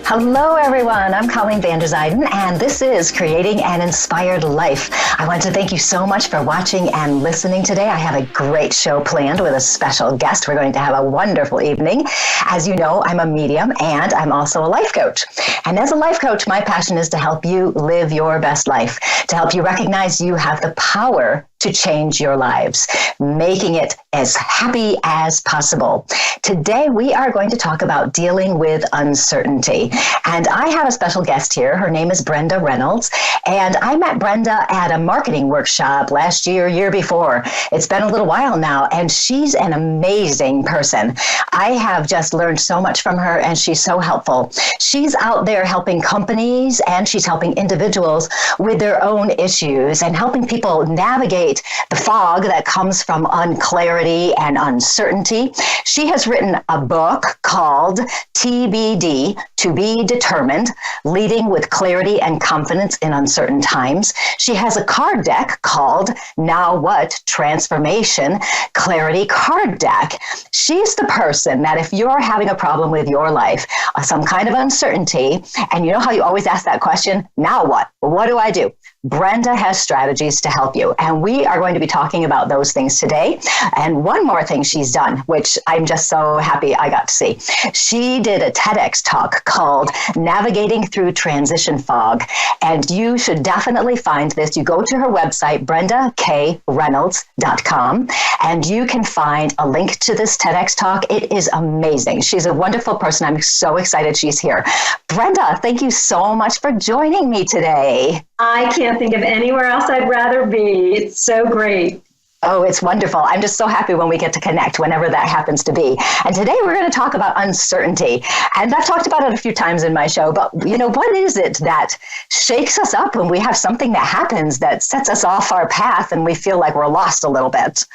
Hello, everyone. I'm Colleen Vanderzyden, and this is Creating an Inspired Life. I want to thank you so much for watching and listening today. I have a great show planned with a special guest. We're going to have a wonderful evening. As you know, I'm a medium, and I'm also a life coach. And as a life coach, my passion is to help you live your best life, to help you recognize you have the power to change your lives, making it as happy as possible. Today, we are going to talk about dealing with uncertainty. And I have a special guest here. Her name is Brenda Reynolds. And I met Brenda at a marketing workshop last year before. It's been a little while now, and she's an amazing person. I have just learned so much from her, and she's so helpful. She's out there helping companies, and she's helping individuals with their own issues and helping people navigate the fog that comes from unclarity and uncertainty. She has written a book called TBD, To Be Determined, Leading with Clarity and Confidence in Uncertain Times. She has a card deck called Now What? Transformation Clarity Card Deck. She's the person that if you're having a problem with your life, some kind of uncertainty, and you know how you always ask that question, now what? What do I do? Brenda has strategies to help you, and we are going to be talking about those things today. And one more thing she's done, which I'm just so happy I got to see. She did a TEDx talk called Navigating Through Transition Fog, and you should definitely find this. You go to her website, BrendaKReynolds.com, and you can find a link to this TEDx talk. It is amazing. She's a wonderful person. I'm so excited she's here. Brenda, thank you so much for joining me today. I can't think of anywhere else I'd rather be. It's so great. Oh, it's wonderful. I'm just so happy when we get to connect, whenever that happens to be. And today we're going to talk about uncertainty. And I've talked about it a few times in my show, but what is it that shakes us up when we have something that happens that sets us off our path and we feel like we're lost a little bit?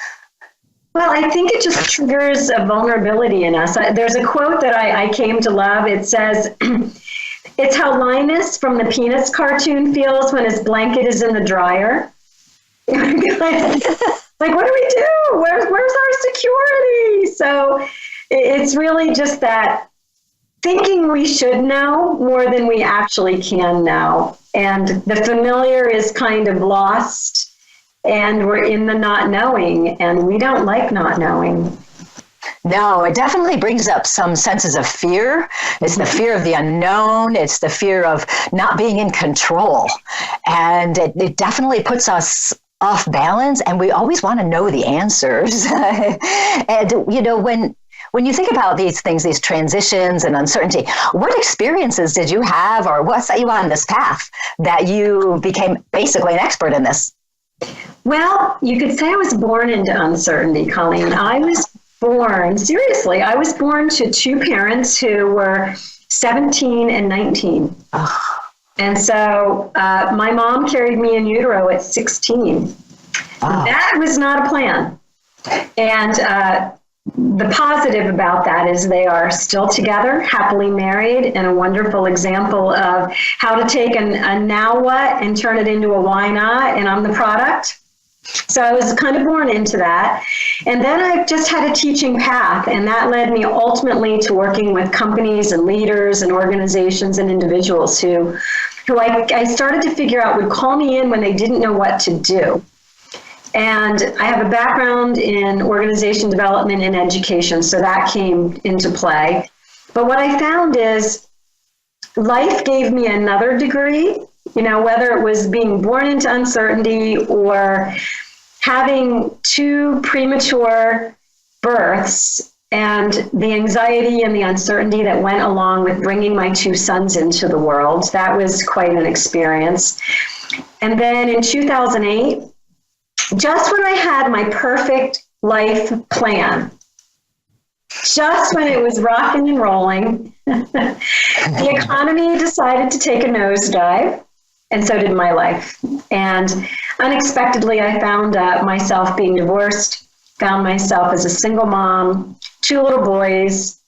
Well, I think it just triggers a vulnerability in us. There's a quote that I came to love. It says, it's how Linus from the Peanuts cartoon feels when his blanket is in the dryer. Like, what do we do? Where's our security? So it's really just that thinking we should know more than we actually can know. And the familiar is kind of lost, and we're in the not knowing, and we don't like not knowing. No, it definitely brings up some senses of fear. It's the fear of the unknown. It's the fear of not being in control. And it definitely puts us off balance, and we always want to know the answers. And, when you think about these things, these transitions and uncertainty, what experiences did you have, or what set you on this path that you became basically an expert in this? Well, you could say I was born into uncertainty, Colleen. I was born to two parents who were 17 and 19. Oh. And so my mom carried me in utero at 16. Oh. That was not a plan. And the positive about that is they are still together, happily married, and a wonderful example of how to take a now what and turn it into a why not, and I'm the product. So I was kind of born into that. And then I just had a teaching path, and that led me ultimately to working with companies and leaders and organizations and individuals who I started to figure out would call me in when they didn't know what to do. And I have a background in organization development and education, so that came into play. But what I found is life gave me another degree. Whether it was being born into uncertainty or having two premature births and the anxiety and the uncertainty that went along with bringing my two sons into the world, that was quite an experience. And then in 2008, just when I had my perfect life plan, just when it was rocking and rolling, the economy decided to take a nosedive. And so did my life. And unexpectedly, I found myself being divorced, found myself as a single mom, two little boys,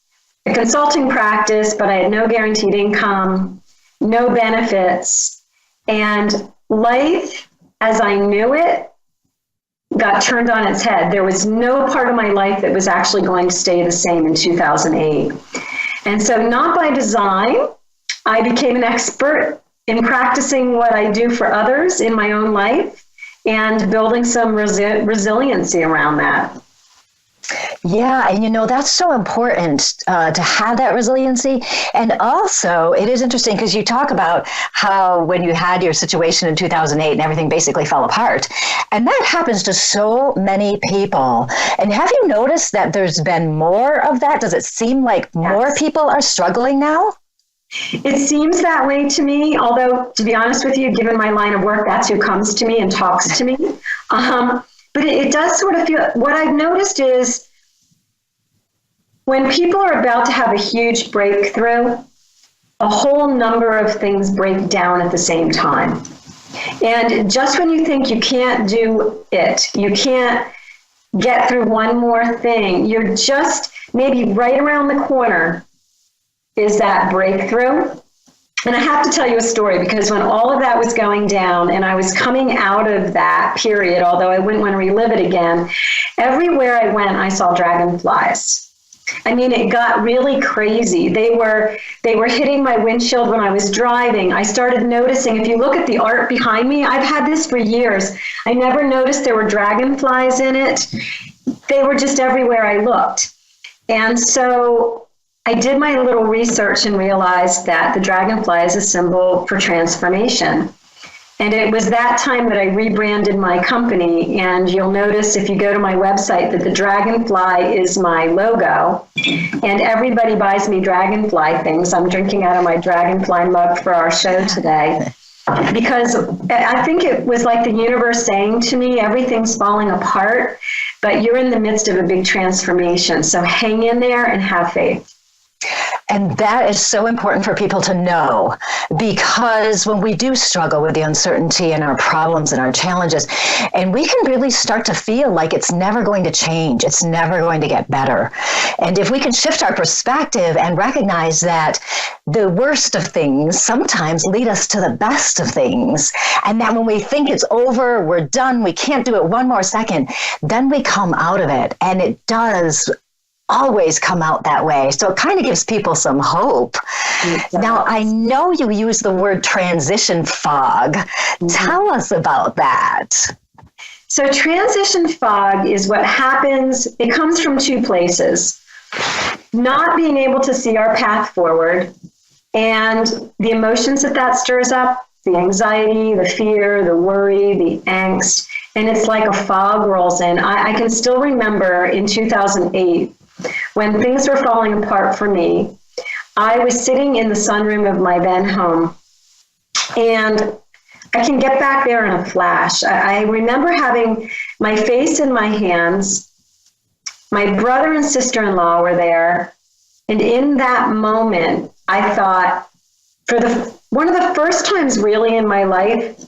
a consulting practice, but I had no guaranteed income, no benefits. And life, as I knew it, got turned on its head. There was no part of my life that was actually going to stay the same in 2008. And so not by design, I became an expert in practicing what I do for others in my own life and building some resiliency around that. Yeah, and that's so important to have that resiliency. And also, it is interesting because you talk about how when you had your situation in 2008 and everything basically fell apart. And that happens to so many people. And have you noticed that there's been more of that? Does it seem like more people are struggling now? It seems that way to me, although, to be honest with you, given my line of work, that's who comes to me and talks to me. But it does sort of feel, what I've noticed is when people are about to have a huge breakthrough, a whole number of things break down at the same time. And just when you think you can't do it, you can't get through one more thing, you're just maybe right around the corner is that breakthrough. And I have to tell you a story, because when all of that was going down and I was coming out of that period, although I wouldn't want to relive it again, everywhere I went, I saw dragonflies. I mean, it got really crazy. They were hitting my windshield when I was driving. I started noticing, if you look at the art behind me, I've had this for years. I never noticed there were dragonflies in it. They were just everywhere I looked. And so I did my little research and realized that the dragonfly is a symbol for transformation. And it was that time that I rebranded my company. And you'll notice if you go to my website that the dragonfly is my logo. And everybody buys me dragonfly things. I'm drinking out of my dragonfly mug for our show today. Because I think it was like the universe saying to me, everything's falling apart, but you're in the midst of a big transformation. So hang in there and have faith. And that is so important for people to know, because when we do struggle with the uncertainty and our problems and our challenges, and we can really start to feel like it's never going to change, it's never going to get better. And if we can shift our perspective and recognize that the worst of things sometimes lead us to the best of things, and that when we think it's over, we're done, we can't do it one more second, then we come out of it. And it does always come out that way. So it kind of gives people some hope. Now, I know you use the word transition fog. Tell us about that. So transition fog is what happens. It comes from two places. Not being able to see our path forward and the emotions that stirs up, the anxiety, the fear, the worry, the angst. And it's like a fog rolls in. I can still remember in 2008, when things were falling apart for me, I was sitting in the sunroom of my then home, and I can get back there in a flash. I remember having my face in my hands. My brother and sister-in-law were there, and in that moment, I thought, for one of the first times really in my life,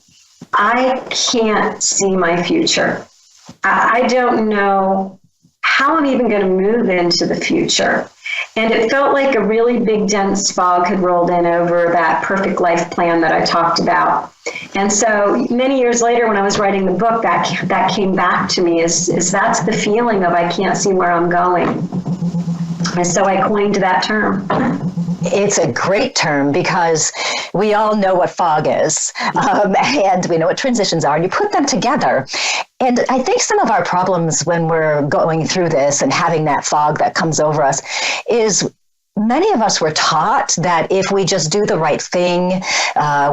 I can't see my future. I don't know how I'm even going to move into the future. And it felt like a really big dense fog had rolled in over that perfect life plan that I talked about. And so many years later, when I was writing the book, that came back to me is that's the feeling of I can't see where I'm going. And so I coined that term. It's a great term because we all know what fog is, and we know what transitions are, and you put them together. And I think some of our problems when we're going through this and having that fog that comes over us is many of us were taught that if we just do the right thing,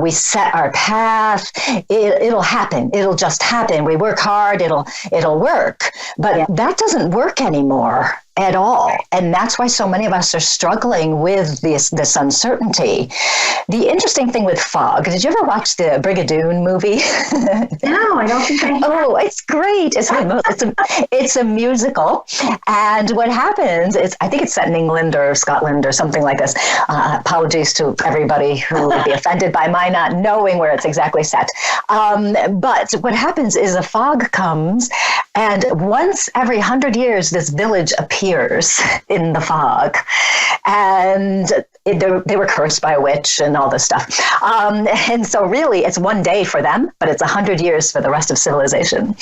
we set our path, it'll happen. It'll just happen. We work hard, it'll work. But that doesn't work anymore at all. And that's why so many of us are struggling with this uncertainty. The interesting thing with fog, did you ever watch the Brigadoon movie? No, I don't think I have. Oh, it's great. It's a musical. And what happens is, I think it's set in England or Scotland or something like this. Apologies to everybody who would be offended by my not knowing where it's exactly set. But what happens is a fog comes, and once every 100 years, this village appears in the fog. And they were cursed by a witch and all this stuff. And so really it's one day for them, but it's 100 years for the rest of civilization.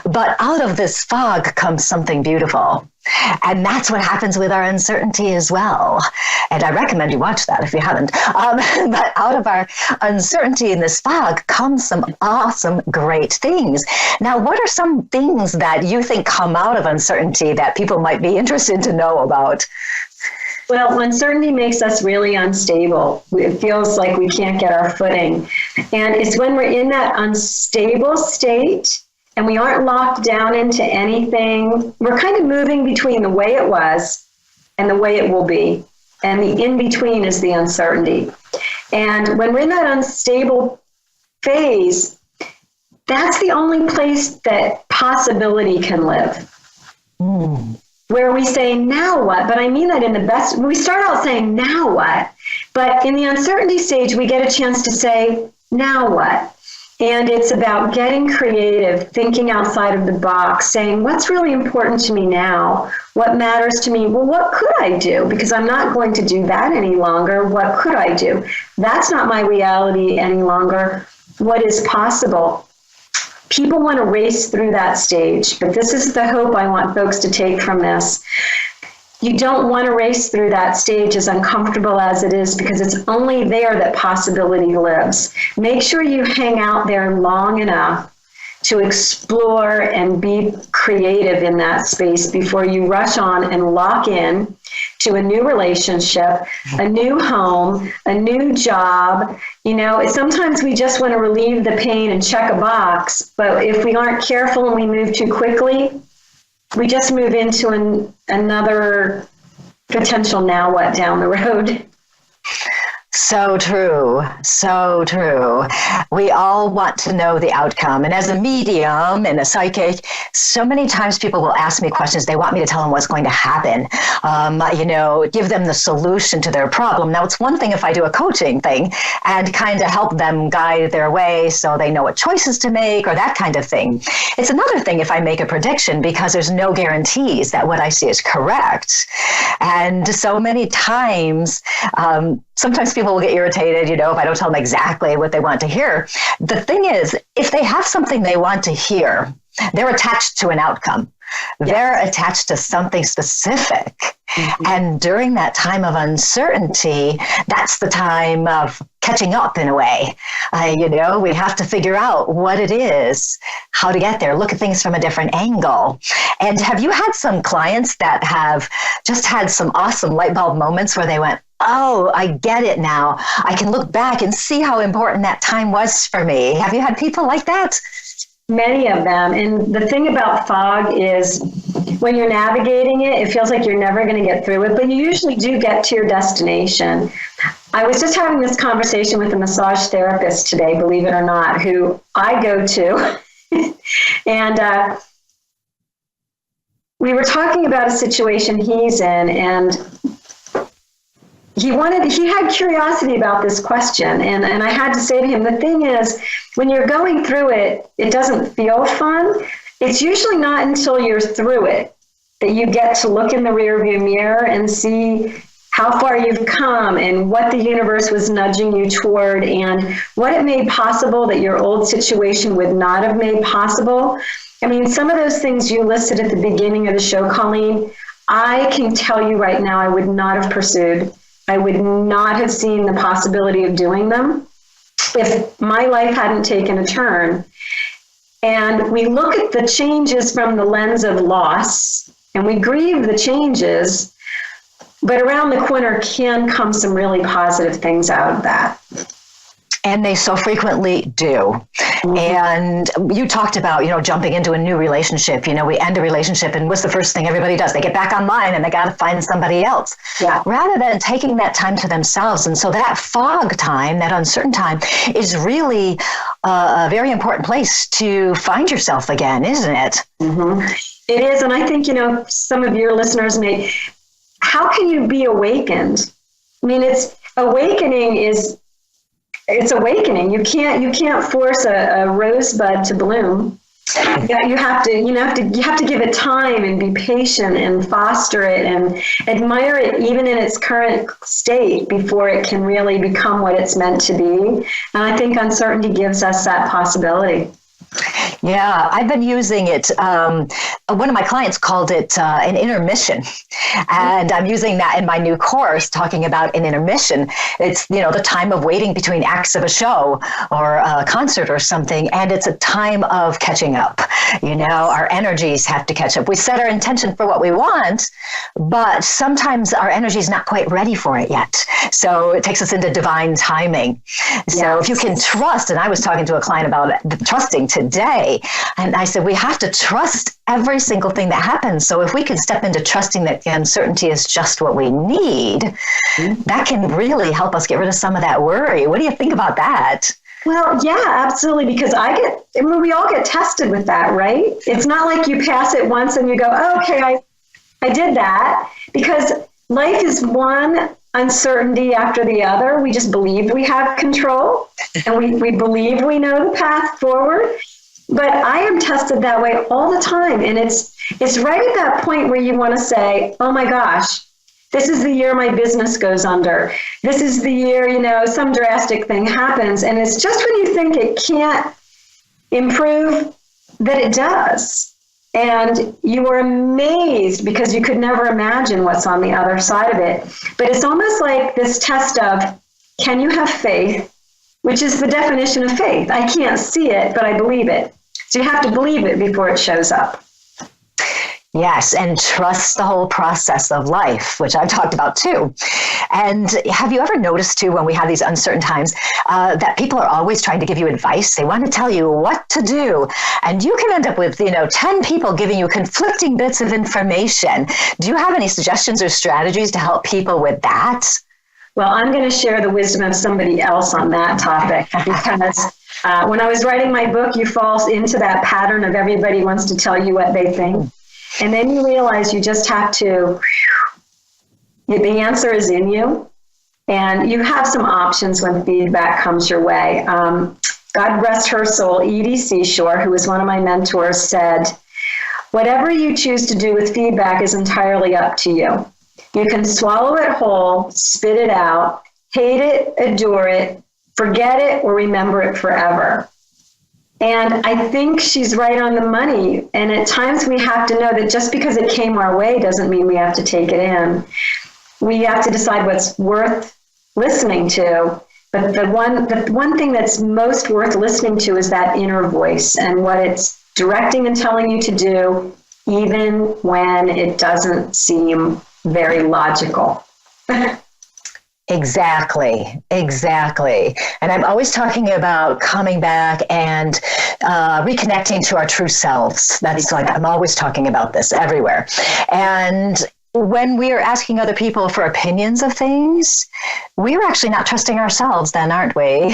But out of this fog comes something beautiful. And that's what happens with our uncertainty as well. And I recommend you watch that if you haven't. But out of our uncertainty in this fog comes some awesome, great things. Now, what are some things that you think come out of uncertainty that people might be interested to know about? Well, uncertainty makes us really unstable. It feels like we can't get our footing. And it's when we're in that unstable state and we aren't locked down into anything, we're kind of moving between the way it was and the way it will be. And the in-between is the uncertainty. And when we're in that unstable phase, that's the only place that possibility can live. Where we say, now what? But I mean that in the best, we start out saying, now what? But in the uncertainty stage, we get a chance to say, now what? And it's about getting creative, thinking outside of the box, saying, what's really important to me now? What matters to me? Well, what could I do? Because I'm not going to do that any longer. What could I do? That's not my reality any longer. What is possible? People want to race through that stage, but this is the hope I want folks to take from this. You don't want to race through that stage, as uncomfortable as it is, because it's only there that possibility lives. Make sure you hang out there long enough to explore and be creative in that space before you rush on and lock in to a new relationship, a new home, a new job. You know, sometimes we just want to relieve the pain and check a box, but if we aren't careful and we move too quickly, we just move into another potential now what down the road. So true. So true. We all want to know the outcome. And as a medium and a psychic, so many times people will ask me questions. They want me to tell them what's going to happen, give them the solution to their problem. Now, it's one thing if I do a coaching thing and kind of help them guide their way so they know what choices to make or that kind of thing. It's another thing if I make a prediction because there's no guarantees that what I see is correct. And so many times, sometimes people will get irritated, if I don't tell them exactly what they want to hear. The thing is, if they have something they want to hear, they're attached to an outcome. Yes. They're attached to something specific. Mm-hmm. And during that time of uncertainty, that's the time of catching up in a way. We have to figure out what it is, how to get there, look at things from a different angle. And have you had some clients that have just had some awesome light bulb moments where they went, oh, I get it now. I can look back and see how important that time was for me. Have you had people like that? Many of them. And the thing about fog is when you're navigating it, it feels like you're never going to get through it, but you usually do get to your destination. I was just having this conversation with a massage therapist today, believe it or not, who I go to. And we were talking about a situation he's in, and he had curiosity about this question, and I had to say to him, the thing is, when you're going through it, it doesn't feel fun. It's usually not until you're through it that you get to look in the rearview mirror and see how far you've come and what the universe was nudging you toward and what it made possible that your old situation would not have made possible. I mean, some of those things you listed at the beginning of the show, Colleen, I can tell you right now I would not have pursued. I would not have seen the possibility of doing them if my life hadn't taken a turn. And we look at the changes from the lens of loss, and we grieve the changes, but around the corner can come some really positive things out of that. And they so frequently do. Mm-hmm. And you talked about, jumping into a new relationship. We end a relationship, and what's the first thing everybody does? They get back online and they got to find somebody else. Yeah. Rather than taking that time to themselves. And so that fog time, that uncertain time, is really a very important place to find yourself again, isn't it? Mm-hmm. It is. And I think, some of your listeners how can you be awakened? I mean, it's awakening. You can't force a rosebud to bloom. Yeah, you have to give it time and be patient and foster it and admire it even in its current state before it can really become what it's meant to be. And I think uncertainty gives us that possibility. Yeah, I've been using it. One of my clients called it an intermission. And I'm using that in my new course, talking about an intermission. It's, the time of waiting between acts of a show or a concert or something. And it's a time of catching up. Our energies have to catch up. We set our intention for what we want, but sometimes our energy is not quite ready for it yet. So it takes us into divine timing. So if you can trust, and I was talking to a client about trusting today, and I said, we have to trust every single thing that happens. So if we can step into trusting that the uncertainty is just what we need, that can really help us get rid of some of that worry. What do you think about that? Well, yeah, absolutely. Because we all get tested with that, right? It's not like you pass it once and you go, oh, okay, I did that. Because life is one uncertainty after the other. We just believe we have control and we believe we know the path forward. But I am tested that way all the time. And it's right at that point where you want to say, oh my gosh, this is the year my business goes under. This is the year, some drastic thing happens. And it's just when you think it can't improve that it does. And you are amazed because you could never imagine what's on the other side of it. But it's almost like this test of, can you have faith, which is the definition of faith. I can't see it, but I believe it. So you have to believe it before it shows up. Yes, and trust the whole process of life, which I've talked about too. And have you ever noticed too, when we have these uncertain times, that people are always trying to give you advice? They want to tell you what to do. And you can end up with, 10 people giving you conflicting bits of information. Do you have any suggestions or strategies to help people with that? Well, I'm going to share the wisdom of somebody else on that topic because when I was writing my book, you fall into that pattern of everybody wants to tell you what they think. And then you realize you just have to, the answer is in you. And you have some options when feedback comes your way. God rest her soul, Edie Seashore, who was one of my mentors, said, whatever you choose to do with feedback is entirely up to you. You can swallow it whole, spit it out, hate it, adore it, forget it, or remember it forever. And I think she's right on the money. And at times we have to know that just because it came our way doesn't mean we have to take it in. We have to decide what's worth listening to. But the one thing that's most worth listening to is that inner voice and what it's directing and telling you to do, even when it doesn't seem very logical. Exactly. And I'm always talking about coming back and reconnecting to our true selves. That's like, I'm always talking about this everywhere. And when we are asking other people for opinions of things, we're actually not trusting ourselves then, aren't we?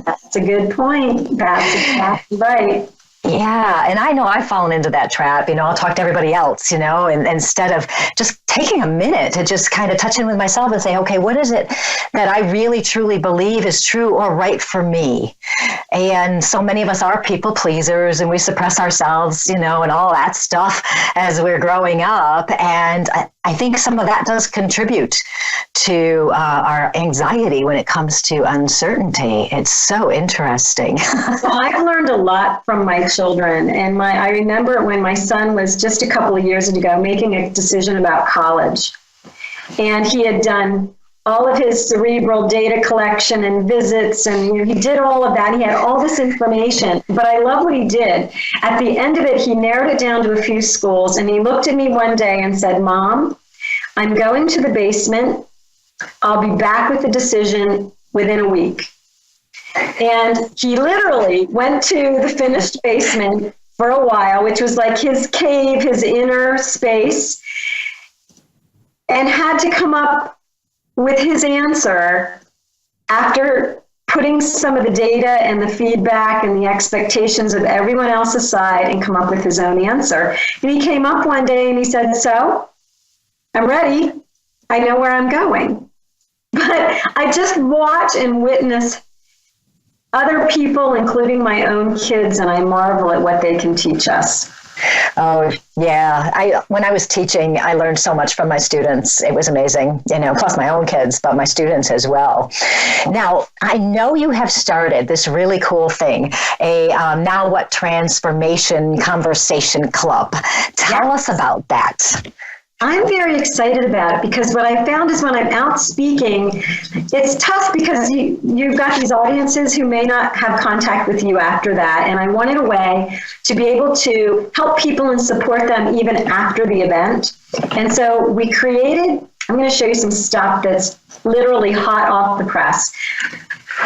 That's a good point. That's exactly right. Yeah. And I know I've fallen into that trap. I'll talk to everybody else, and instead of just taking a minute to just kind of touch in with myself and say, okay, what is it that I really truly believe is true or right for me? And so many of us are people pleasers and we suppress ourselves, and all that stuff as we're growing up. And I think some of that does contribute to our anxiety when it comes to uncertainty. It's so interesting. Well, I've learned a lot from my children. And I remember when my son was just a couple of years ago making a decision about college. And he had done all of his cerebral data collection and visits, and he did all of that. He had all this information, but I love what he did. At the end of it, he narrowed it down to a few schools, and he looked at me one day and said, Mom, I'm going to the basement. I'll be back with the decision within a week. And he literally went to the finished basement for a while, which was like his cave, his inner space, and had to come up with his answer after putting some of the data and the feedback and the expectations of everyone else aside and come up with his own answer. And he came up one day and he said, so I'm ready. I know where I'm going. But I just watch and witness other people, including my own kids, and I marvel at what they can teach us. Oh, yeah. When I was teaching, I learned so much from my students. It was amazing, plus my own kids, but my students as well. Now, I know you have started this really cool thing, a Now What Transformation Conversation Club. Tell us about that. I'm very excited about it because what I found is when I'm out speaking, it's tough because you've got these audiences who may not have contact with you after that. And I wanted a way to be able to help people and support them even after the event. And so we created, I'm going to show you some stuff that's literally hot off the press.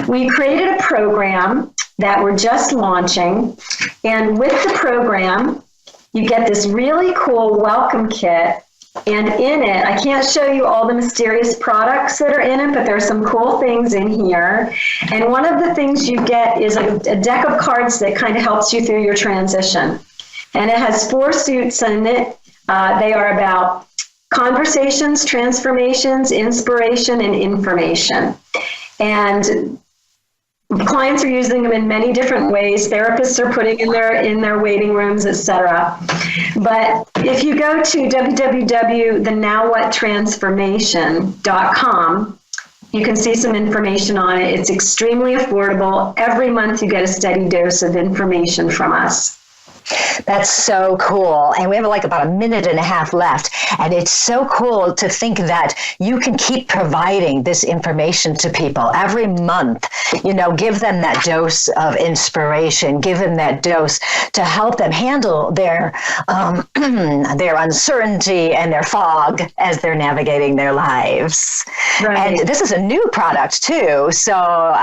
We created a program that we're just launching. And with the program, you get this really cool welcome kit. And in it, I can't show you all the mysterious products that are in it, but there are some cool things in here. And one of the things you get is a deck of cards that kind of helps you through your transition. And it has 4 suits in it. They are about conversations, transformations, inspiration, and information. And clients are using them in many different ways. Therapists are putting in their waiting rooms, etc. But if you go to www.thenowwhattransformation.com, you can see some information on it. It's extremely affordable. Every month you get a steady dose of information from us. That's so cool. And we have about a minute and a half left. And it's so cool to think that you can keep providing this information to people every month. Give them that dose of inspiration, give them that dose to help them handle their uncertainty and their fog as they're navigating their lives. Right. And this is a new product too. So,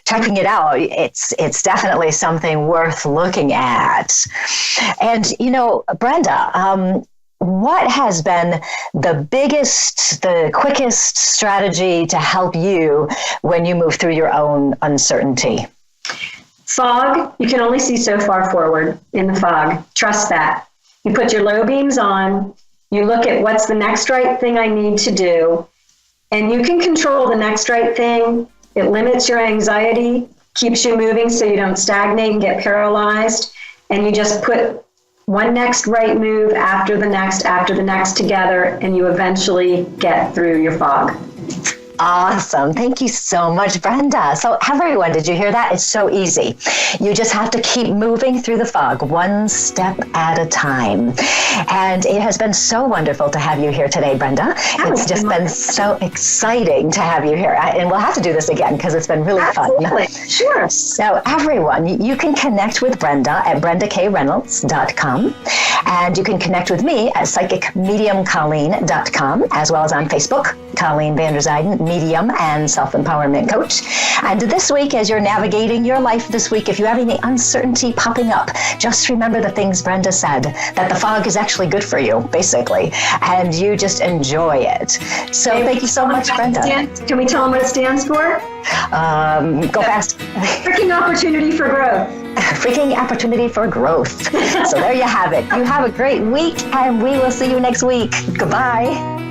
checking it out, it's definitely something worth looking at. And, Brenda, what has been the quickest strategy to help you when you move through your own uncertainty? Fog, you can only see so far forward in the fog. Trust that. You put your low beams on, you look at what's the next right thing I need to do, and you can control the next right thing. It limits your anxiety, keeps you moving so you don't stagnate and get paralyzed, and you just put one next right move after the next together, and you eventually get through your fog. Awesome. Thank you so much, Brenda. So everyone, did you hear that? It's so easy. You just have to keep moving through the fog, one step at a time. And it has been so wonderful to have you here today, Brenda. It's just been so exciting to have you here. And we'll have to do this again because it's been really fun. Sure. So everyone, you can connect with Brenda at brendakreynolds.com. And you can connect with me at psychicmediumcolleen.com, as well as on Facebook, Colleen Vanderzyden, medium and self-empowerment coach. And this week, as you're navigating your life this week, if you have any uncertainty popping up, just remember the things Brenda said, that the fog is actually good for you, basically, and you just enjoy it. So thank you so much, Brenda. Can we tell them what it stands for? Go fast. Freaking opportunity for growth. Freaking opportunity for growth. So there you have it. You have a great week, and we will see you next week. Goodbye.